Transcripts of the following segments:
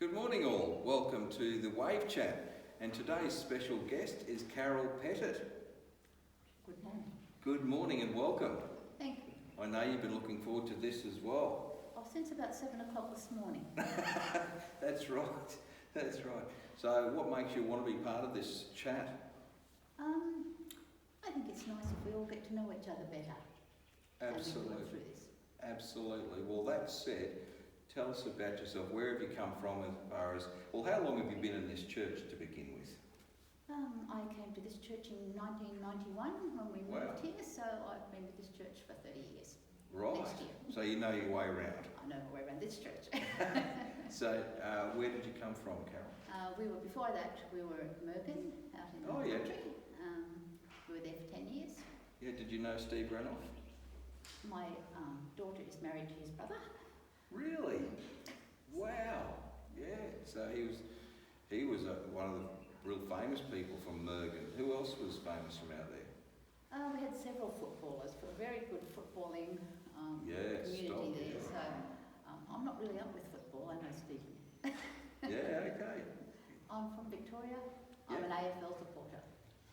Good morning all, welcome to the Wave Chat, and today's special guest is Carol Petit. Good morning. Good morning and welcome. Thank you. I know you've been looking forward to this as well. Oh, since about 7 o'clock this morning. That's right, that's right. So what makes you want to be part of this chat? I think it's nice if we all get to know each other better. Absolutely. And we work through this. Absolutely. Well, that said, tell us about yourself. Where have you come from as far as, well, how long have you been in this church to begin with? I came to this church in 1991 when we moved here, so I've been with this church for 30 years. Right. Next year. So you know your way around. I know my way around this church. So where did you come from, Carol? Before that, we were at Merkin, out in the country. We were there for 10 years. Yeah, did you know Steve Renoff? My daughter is married to his brother. Really? Wow. Yeah. So he was one of the real famous people from Merkin. Who else was famous from out there? We had several footballers, for a very good footballing community there. Yeah. So I'm not really up with football. I know Stephen. Yeah. Okay. I'm from Victoria. Yeah. I'm an AFL supporter.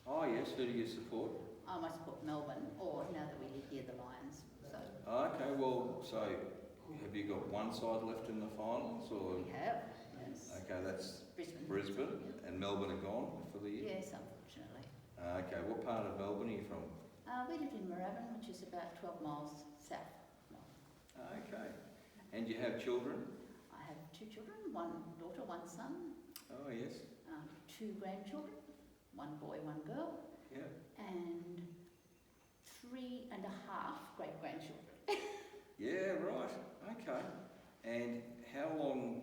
Oh yes. Who do you support? I support Melbourne, or now that we live here, the Lions. So. Okay. Well, so have you got one side left in the finals, or? We have. Yes. Okay, that's Brisbane. and Melbourne are gone for the year. Yes, unfortunately. Okay. What part of Melbourne are you from? We live in Moorabbin, which is about 12 miles south. Okay. And you have children? I have 2 children, 1 daughter, 1 son. Oh yes. 2 grandchildren, 1 boy, 1 girl. Yeah. And 3 and a half great-grandchildren. Yeah, right. Okay. And how long,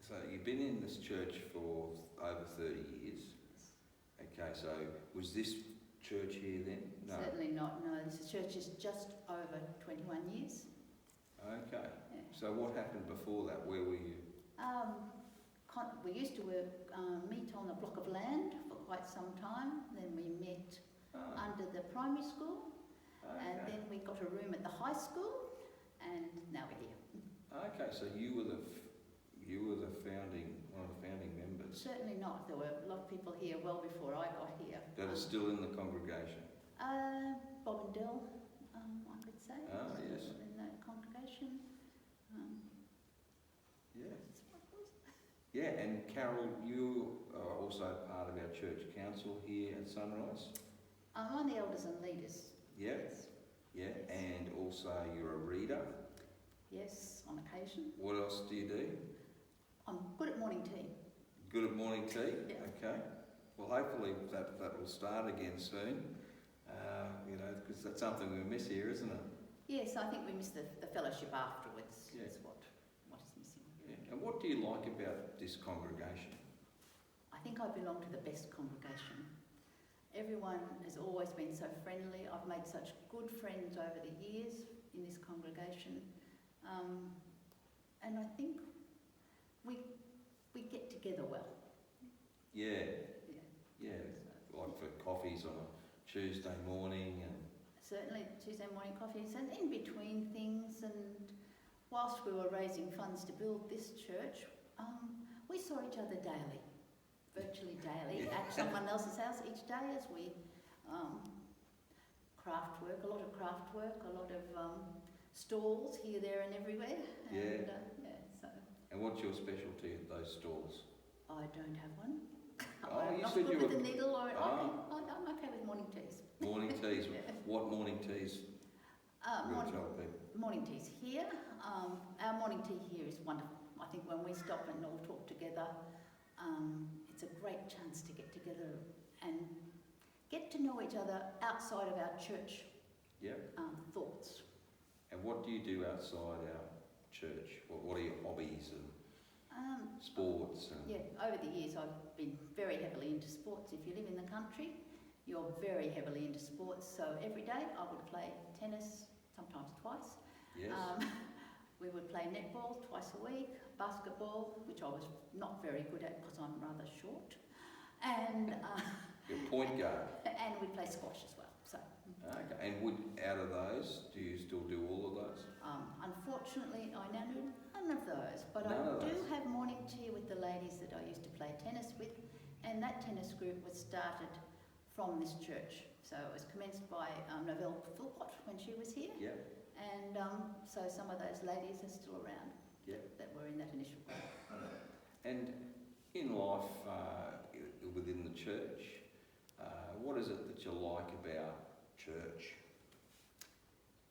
so you've been in this church for over 30 years. Okay, so was this church here then? No. Certainly not, no. This church is just over 21 years. Okay. Yeah. So what happened before that? Where were you? We used to meet on a block of land for quite some time. Then we met under the primary school. Okay. And then we got a room at the high school, and now we're here. Okay, so you were one of the founding members. Certainly not. There were a lot of people here well before I got here. That are still in the congregation. Bob and Dell, I could say. Yes. Still in the congregation. Yeah. Yeah, and Carol, you are also part of our church council here at Sunrise. I'm on the elders and leaders. Yeah. Yes. Yeah, Yes. and also you're a reader. Yes, on occasion. What else do you do? I'm good at morning tea. Good at morning tea? Yeah. Okay. Well, hopefully that will start again soon, because that's something we miss here, isn't it? Yes, I think we miss the fellowship afterwards. Yeah. Is what is missing. Yeah. And what do you like about this congregation? I think I belong to the best congregation. Everyone has always been so friendly. I've made such good friends over the years in this congregation. And I think we get together well. Yeah. Yeah. Yeah. Like for coffees on a Tuesday morning and... Certainly Tuesday morning coffees and in between things. And whilst we were raising funds to build this church, we saw each other daily. Virtually daily at someone else's house each day as we craft work, a lot of craft work, a lot of stalls here, there and everywhere. And, And what's your specialty at those stalls? I don't have one. Oh, I'm you not said good you with were... the needle or I'm okay with morning teas. Morning teas. Yeah. What morning teas? Morning teas here. Our morning tea here is wonderful. I think when we stop and all talk together, it's a great chance to get together and get to know each other outside of our church thoughts. And what do you do outside our church? What are your hobbies and sports? Over the years I've been very heavily into sports. If you live in the country, you're very heavily into sports. So every day I would play tennis, sometimes twice. Yes. We would play netball twice a week, basketball, which I was not very good at because I'm rather short, and You're point guard. And we play squash as well. So. Okay. And out of those, do you still do all of those? Unfortunately, I now of those, but I do have morning tea with the ladies that I used to play tennis with, and that tennis group was started from this church. So it was commenced by Novelle Philpott when she was here. Yep. And so some of those ladies are still around. Yep. That were in that initial group. And in life, within the church, what is it that you like about church?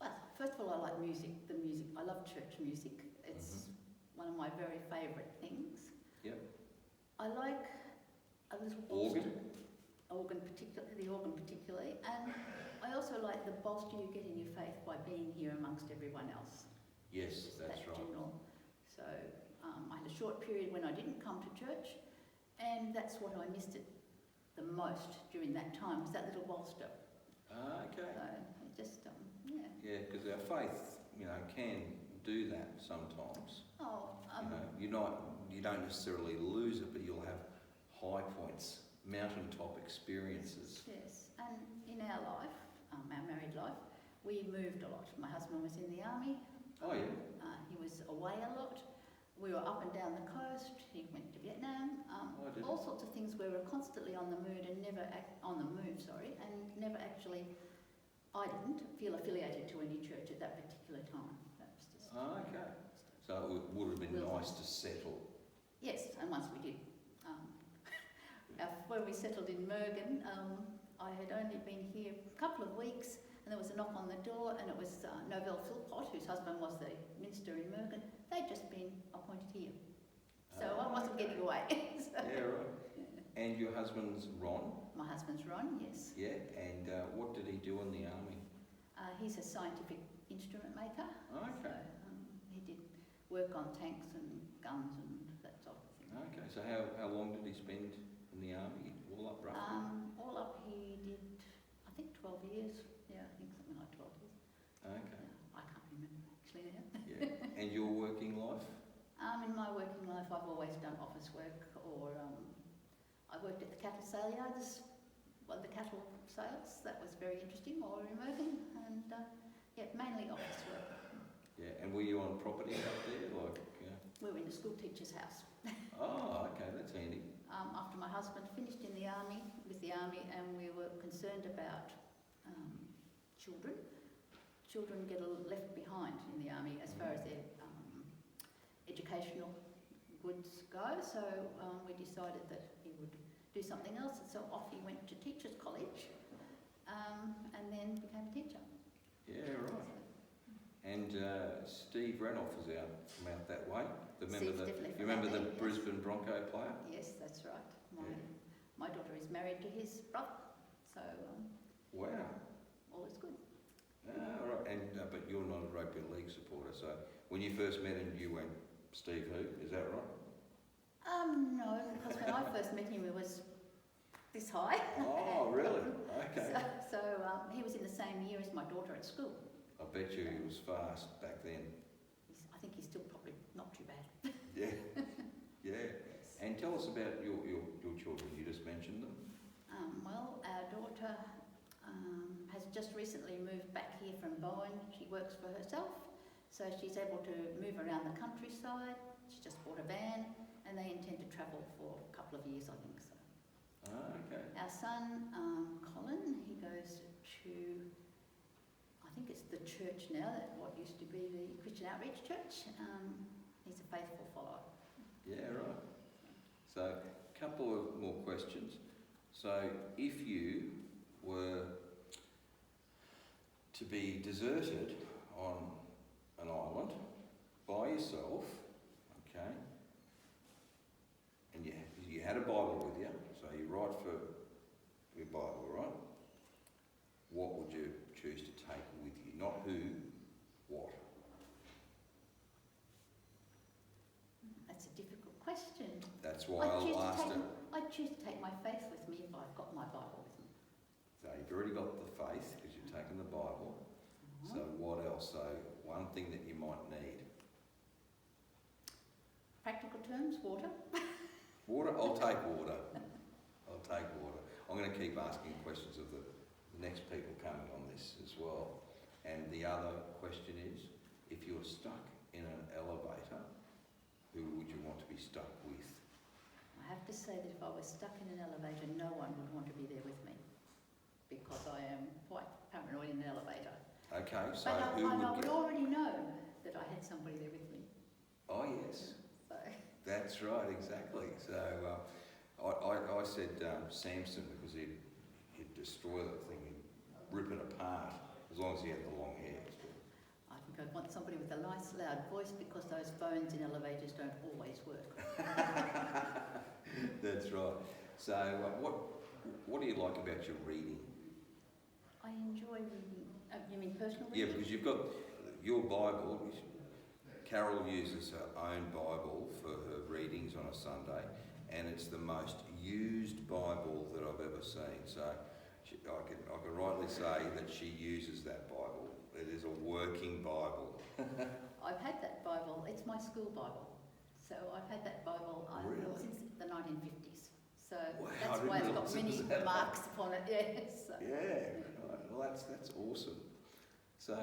Well, first of all, I like music. The music. I love church music. It's one of my very favourite things. Yep. I like a little organ, the organ particularly, and I also like the bolster you get in your faith by being here amongst everyone else. Yes, that's right. General. So I had a short period when I didn't come to church, and that's what I missed it the most during that time, was that little bolster. Okay. So it just, yeah. Yeah, because our faith, can do that sometimes. Oh, You don't necessarily lose it, but you'll have high points, mountaintop experiences. yes. And in our life, our married life, we moved a lot. My husband was in the army. Oh, yeah. He was away a lot. We were up and down the coast. He went to Vietnam. All sorts of things. We were constantly on the move and never actually. I didn't feel affiliated to any church at that particular time. That was just. Okay. So it would have been nice to settle. Yes, and once we did. When we settled in Mergen, I had only been here a couple of weeks, and there was a knock on the door, and it was Novelle Philpott, whose husband was the minister in Mergen. They'd just been appointed here. So I wasn't getting away. So. Yeah, right. And your husband's Ron? My husband's Ron, yes. Yeah, and what did he do in the army? He's a scientific instrument maker. Okay. So, he did work on tanks and guns and that sort of thing. Okay, so how long did he spend in the army, all up roughly? All up he did, I think 12 years. Yeah, I think something like 12 years. Okay. I can't remember actually now. Yeah. And your working life? In my working life, I've always done office work, or I worked at the cattle sale yards, the cattle sales. That was very interesting, or in Mergen, and mainly office work. Yeah, and were you on property up there, We were in a school teacher's house. Oh, okay, that's handy. After my husband finished with the army, and we were concerned about children. Children get left behind in the army as far as their educational goods go, so we decided that he would do something else, and so off he went to teachers' college, and then became a teacher. Yeah, right. And Steve Renoff is from out that way. You remember the Brisbane Bronco player? Yes, that's right. My daughter is married to his brother, so wow, all is good. Right. And but you're not a rugby league supporter, so when you first met him, you went, Steve who? Is that right? No, because when I first met him, he was this high. Oh, really? Okay. So he was in the same year as my daughter at school. I bet you he was fast back then. I think he's still probably not too bad. Yeah, yeah. Yes. And tell us about your children. You just mentioned them. Well, our daughter has just recently moved back here from Bowen. She works for herself, so she's able to move around the countryside. She just bought a van, and they intend to travel for a couple of years, I think so. Okay. Our son, Colin, he goes to, I think it's the church now, what used to be the Christian Outreach Church. He's a faithful follower. Yeah, right. So, a couple of more questions. So, if you were to be deserted on an island by yourself, okay, and you had a Bible with you, so you write for your Bible, right? What would you choose to take with you? Not who, what? That's a difficult question. That's why I'll ask it. I'd choose to take my faith with me if I've got my Bible with me. So you've already got the faith because you've taken the Bible. So what else? So one thing that you might need. Practical terms, water. Water? I'll take water. I'll take water. I'm going to keep asking questions of the next people coming on this as well. And the other question is, if you're stuck in an elevator be stuck with? I have to say that if I was stuck in an elevator, no one would want to be there with me because I am quite paranoid in an elevator. Okay, so But who I would would get... already know that I had somebody there with me. Oh, yes. So, That's right, exactly. So I said Samson because he'd destroy that thing, he'd rip it apart as long as he had the long hair. I think I'd want somebody with a nice loud voice because those phones in elevators don't always work. That's right. So what do you like about your reading? I enjoy reading. You mean personal Yeah, reading? because you've got your Bible. Carol uses her own Bible for her readings on a Sunday, and it's the most used Bible that I've ever seen. So I can rightly say that she uses that Bible. It is a working Bible. I've had that Bible. It's my school Bible. So I've had that Bible Really? since the 1950s. So Wow, that's I why it's didn't got realise it many was that marks upon it. Yes. So. Yeah, right. Well, that's awesome. So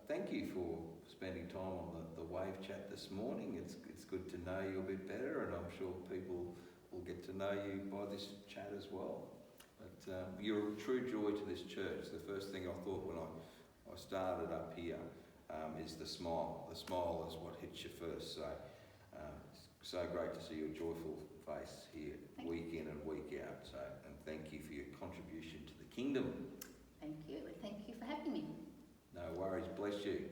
thank you for spending time on the Wave Chat this morning. It's good to know you a bit better, and I'm sure people will get to know you by this chat as well. But you're a true joy to this church. The first thing I thought when I started up here is the smile. The smile is what hits you first. So it's so great to see your joyful face here week in and week out. So, and thank you for your contribution to the kingdom. Thank you. Thank you for having me. No worries. Bless you.